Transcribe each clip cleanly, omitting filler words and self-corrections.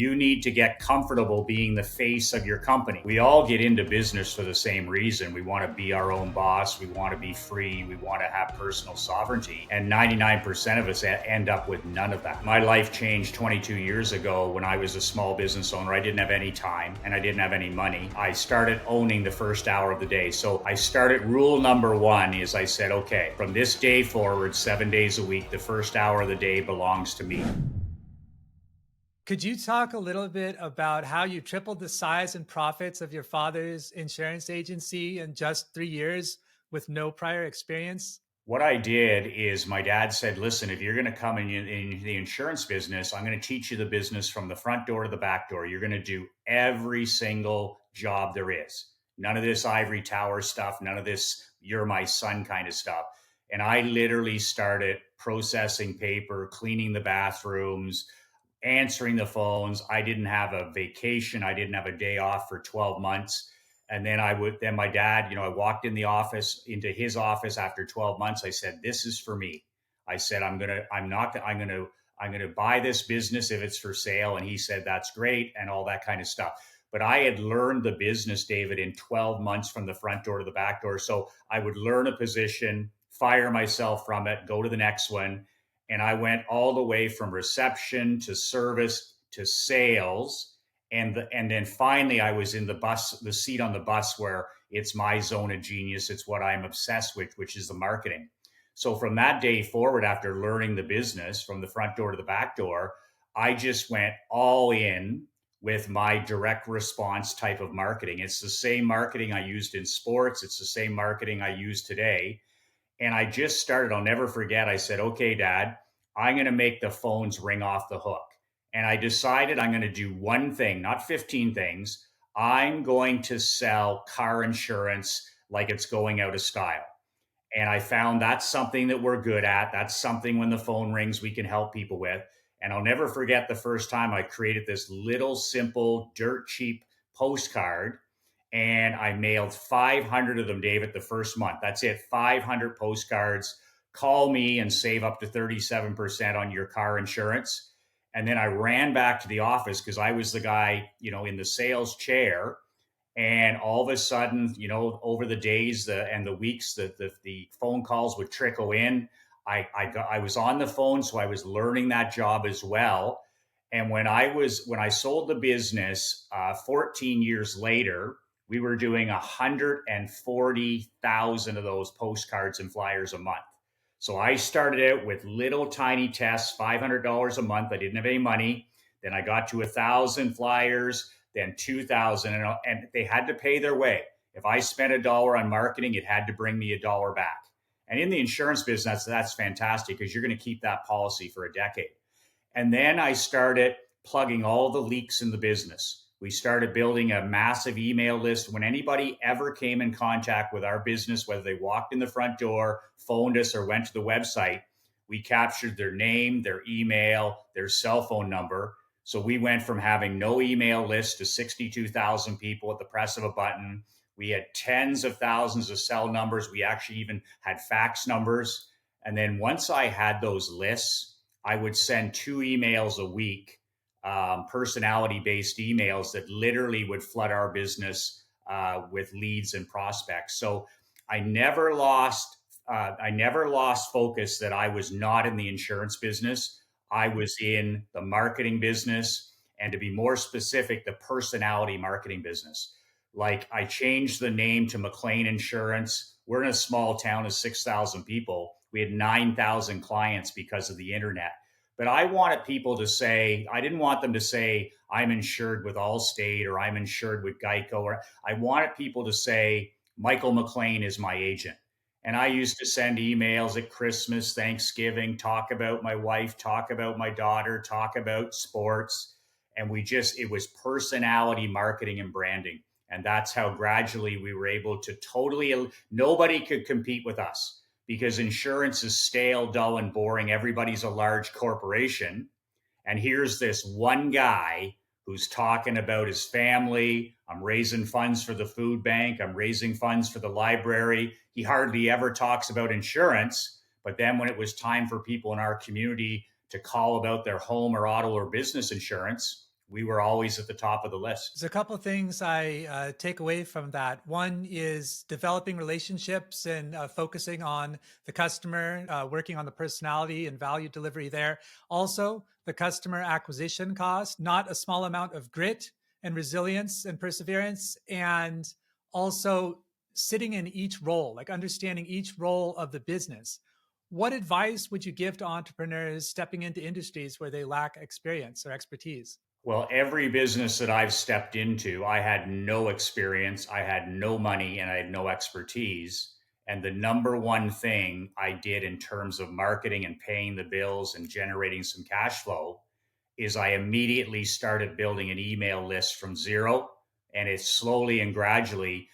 You need to get comfortable being the face of your company. We all get into business for the same reason. We want to be our own boss. We want to be free. We want to have personal sovereignty. And 99% of us end up with none of that. My life changed 22 years ago when I was a small business owner. I didn't have any time and I didn't have any money. I started owning the first hour of the day. So I started, rule number one is I said, okay, from this day forward, 7 days a week, the first hour of the day belongs to me. Could you talk a little bit about how you tripled the size and profits of your father's insurance agency in just 3 years with no prior experience? What I did is my dad said, listen, if you're going to come in the insurance business, I'm going to teach you the business from the front door to the back door. You're going to do every single job there is. None of this ivory tower stuff, none of this you're my son kind of stuff. And I literally started processing paper, cleaning the bathrooms, answering the phones. I didn't have a vacation. I didn't have a day off for 12 months. And then my dad, I walked into his office after 12 months. I said, this is for me. I said, I'm going to buy this business if it's for sale. And he said, that's great. And all that kind of stuff. But I had learned the business, David, in 12 months from the front door to the back door. So I would learn a position, fire myself from it, go to the next one. And I went all the way from reception to service to sales. And then finally I was in the seat on the bus where it's my zone of genius. It's what I'm obsessed with, which is the marketing. So from that day forward, after learning the business from the front door to the back door, I just went all in with my direct response type of marketing. It's the same marketing I used in sports. It's the same marketing I use today. And I just started, I'll never forget. I said, okay, Dad, I'm going to make the phones ring off the hook. And I decided I'm going to do one thing, not 15 things. I'm going to sell car insurance like it's going out of style. And I found that's something that we're good at. That's something when the phone rings, we can help people with. And I'll never forget the first time I created this little simple, dirt cheap postcard. And I mailed 500 of them, David, the first month. That's it, 500 postcards. Call me and save up to 37% on your car insurance. And then I ran back to the office because I was the guy, in the sales chair. And all of a sudden, over the days and the weeks, the phone calls would trickle in. I was on the phone, so I was learning that job as well. And when I sold the business 14 years later, we were doing 140,000 of those postcards and flyers a month. So I started out with little tiny tests, $500 a month. I didn't have any money. Then I got to 1,000 flyers, then 2,000, and they had to pay their way. If I spent $1 on marketing, it had to bring me $1 back. And in the insurance business, that's fantastic because you're going to keep that policy for a decade. And then I started plugging all the leaks in the business. We started building a massive email list. When anybody ever came in contact with our business, whether they walked in the front door, phoned us, or went to the website, we captured their name, their email, their cell phone number. So we went from having no email list to 62,000 people at the press of a button. We had tens of thousands of cell numbers. We actually even had fax numbers. And then once I had those lists, I would send 2 emails a week, personality-based emails that literally would flood our business with leads and prospects. So I never lost focus that I was not in the insurance business. I was in the marketing business, and to be more specific, the personality marketing business. Like I changed the name to McLean Insurance. We're in a small town of 6,000 people. We had 9,000 clients because of the internet. But I wanted people to say, I didn't want them to say, I'm insured with Allstate or I'm insured with Geico. Or I wanted people to say, Michael McLean is my agent. And I used to send emails at Christmas, Thanksgiving, talk about my wife, talk about my daughter, talk about sports. And it was personality marketing and branding. And that's how gradually we were able to nobody could compete with us because insurance is stale, dull, and boring. Everybody's a large corporation. And here's this one guy who's talking about his family. I'm raising funds for the food bank. I'm raising funds for the library. He hardly ever talks about insurance. But then when it was time for people in our community to call about their home or auto or business insurance, we were always at the top of the list. There's a couple of things I take away from that. One is developing relationships and focusing on the customer, working on the personality and value delivery there. Also, the customer acquisition cost, not a small amount of grit and resilience and perseverance. And also sitting in each role, like understanding each role of the business. What advice would you give to entrepreneurs stepping into industries where they lack experience or expertise? Well, every business that I've stepped into, I had no experience, I had no money, and I had no expertise. And the number one thing I did in terms of marketing and paying the bills and generating some cash flow is I immediately started building an email list from zero. And it's slowly and gradually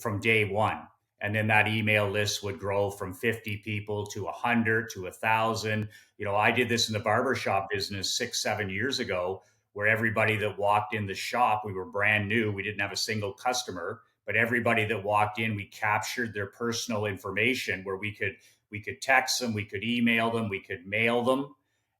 from day one. And then that email list would grow from 50 people to 100 to 1,000. I did this in the barbershop business 6, 7 years ago, where everybody that walked in the shop, we were brand new, we didn't have a single customer, but everybody that walked in, we captured their personal information where we could text them, we could email them, we could mail them.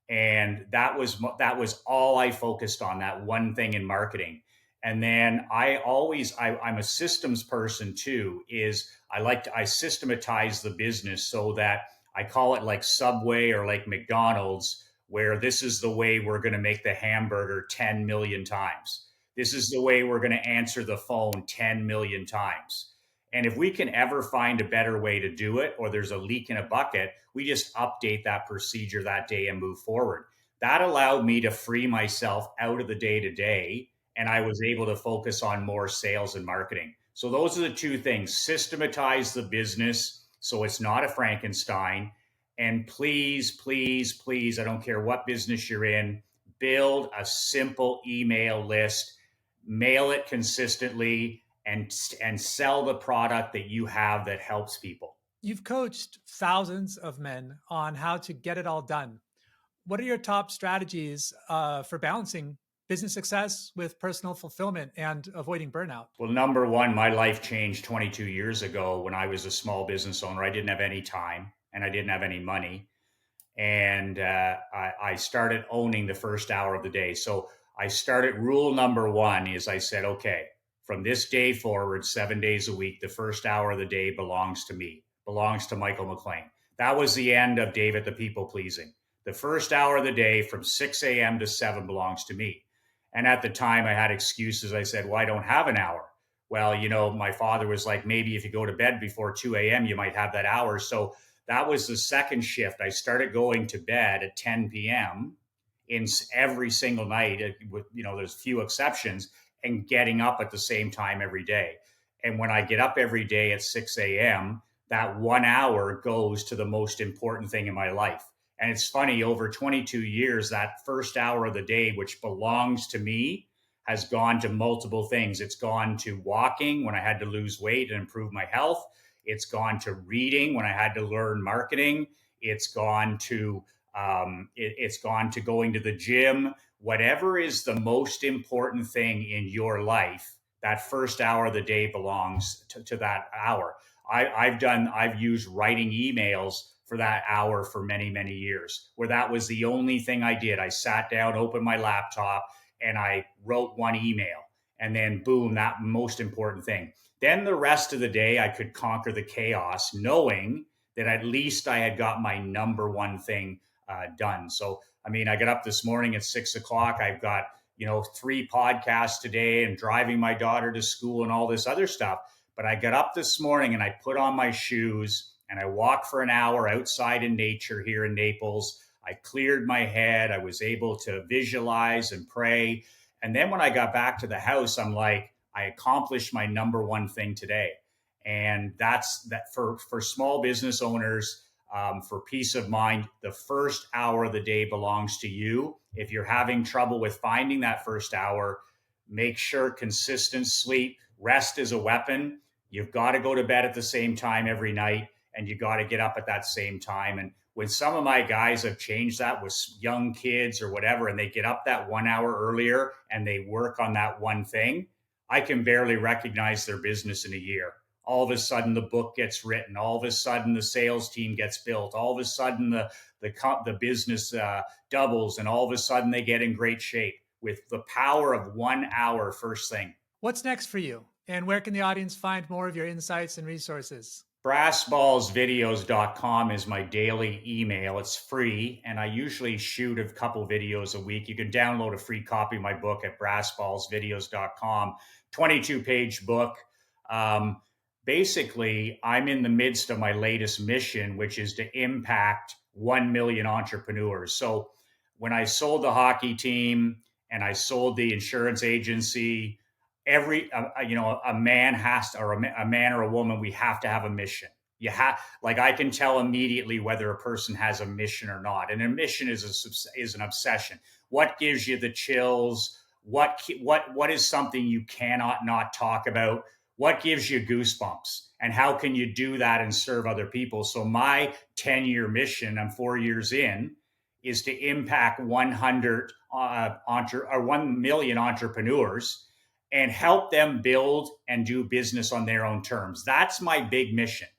And that was all I focused on, that one thing in marketing. And then I'm a systems person too. Is I systematize the business so that I call it like Subway or like McDonald's, where this is the way we're going to make the hamburger 10 million times. This is the way we're going to answer the phone 10 million times. And if we can ever find a better way to do it, or there's a leak in a bucket, we just update that procedure that day and move forward. That allowed me to free myself out of the day to day, and I was able to focus on more sales and marketing. So, those are the two things: systematize the business so it's not a Frankenstein. And please, please, please, I don't care what business you're in, build a simple email list, mail it consistently, and sell the product that you have that helps people. You've coached thousands of men on how to get it all done. What are your top strategies for balancing business success with personal fulfillment and avoiding burnout? Well, number one, my life changed 22 years ago when I was a small business owner. I didn't have any time and I didn't have any money. And I started owning the first hour of the day. So I started, rule number one is I said, okay, from this day forward, 7 days a week, the first hour of the day belongs to me, belongs to Michael McLean. That was the end of David the People Pleasing. The first hour of the day from 6 a.m. to 7 belongs to me. And at the time, I had excuses. I said, well, I don't have an hour. Well, my father was like, maybe if you go to bed before 2 a.m., you might have that hour. So that was the second shift. I started going to bed at 10 p.m. in every single night, with there's few exceptions, and getting up at the same time every day. And when I get up every day at 6 a.m., that 1 hour goes to the most important thing in my life. And it's funny, over 22 years, that first hour of the day, which belongs to me, has gone to multiple things. It's gone to walking when I had to lose weight and improve my health. It's gone to reading when I had to learn marketing. It's gone to it's gone to going to the gym. Whatever is the most important thing in your life, that first hour of the day belongs to that hour. I've used writing emails for that hour for many, many years, where that was the only thing I did. I sat down, opened my laptop, and I wrote one email. And then boom, that most important thing. Then the rest of the day, I could conquer the chaos, knowing that at least I had got my number one thing done. So, I mean, I got up this morning at 6 o'clock. I've got, 3 podcasts today and driving my daughter to school and all this other stuff. But I got up this morning and I put on my shoes and I walked for an hour outside in nature here in Naples. I cleared my head. I was able to visualize and pray. And then when I got back to the house, I'm like, I accomplished my number one thing today. And that's that for small business owners, for peace of mind. The first hour of the day belongs to you. If you're having trouble with finding that first hour, make sure consistent sleep, rest is a weapon. You've got to go to bed at the same time every night, and you got to get up at that same time. And when some of my guys have changed that with young kids or whatever, and they get up that 1 hour earlier and they work on that one thing, I can barely recognize their business in a year. All of a sudden, the book gets written. All of a sudden, the sales team gets built. All of a sudden, the business doubles, and all of a sudden, they get in great shape. with the power of 1 hour first thing. What's next for you? And where can the audience find more of your insights and resources? Brassballsvideos.com is my daily email. It's free, and I usually shoot a couple videos a week. You can download a free copy of my book at brassballsvideos.com. 22-page book. Um, Basically, I'm in the midst of my latest mission, which is to impact 1 million entrepreneurs. So when I sold the hockey team and I sold the insurance agency, every a man has to, or a man or a woman, we have to have a mission. You have, like, I can tell immediately whether a person has a mission or not, and a mission is an obsession. What gives you the chills? What is something you cannot not talk about? What gives you goosebumps, and how can you do that and serve other people? So my 10-year mission, I'm 4 years in, is to impact 1 million entrepreneurs and help them build and do business on their own terms. That's my big mission,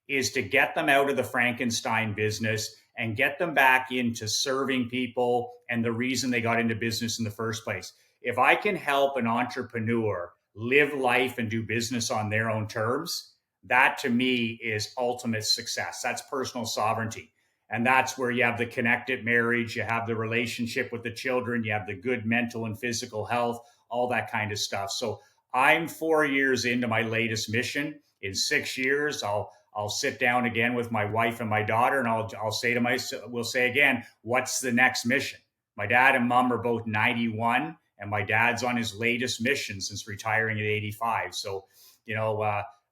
is to get them out of the Frankenstein business and get them back into serving people and the reason they got into business in the first place. If I can help an entrepreneur live life and do business on their own terms, that to me is ultimate success. That's personal sovereignty. And that's where you have the connected marriage, you have the relationship with the children, you have the good mental and physical health, all that kind of stuff. So I'm 4 years into my latest mission. In 6 years, I'll sit down again with my wife and my daughter, and I'll say to we'll say again, what's the next mission? My dad and mom are both 91, and my dad's on his latest mission since retiring at 85. So,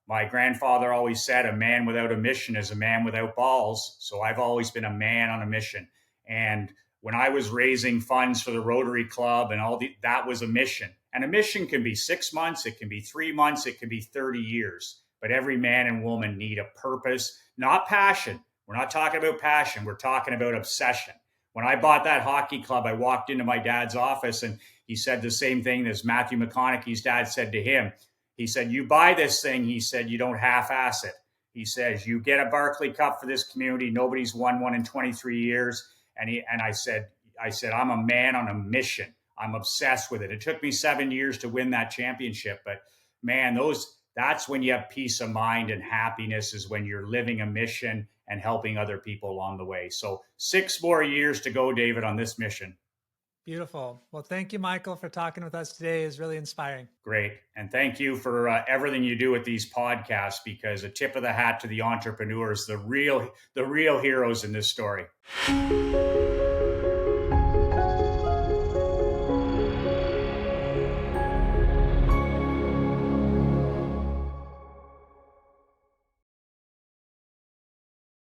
my grandfather always said, a man without a mission is a man without balls. So I've always been a man on a mission. And when I was raising funds for the Rotary Club and that was a mission. And a mission can be 6 months, it can be 3 months, it can be 30 years. But every man and woman need a purpose, not passion. We're not talking about passion. We're talking about obsession. When I bought that hockey club, I walked into my dad's office and he said the same thing as Matthew McConaughey's dad said to him. He said, you buy this thing, he said, you don't half-ass it. He says, you get a Barclay Cup for this community. Nobody's won one in 23 years. And I said, I'm a man on a mission. I'm obsessed with it. It took me 7 years to win that championship, but man, that's when you have peace of mind and happiness, is when you're living a mission and helping other people along the way. So 6 more years to go, David, on this mission. Beautiful. Well, thank you, Michael, for talking with us today. It's really inspiring. Great. And thank you for everything you do with these podcasts, because a tip of the hat to the entrepreneurs, the real heroes in this story.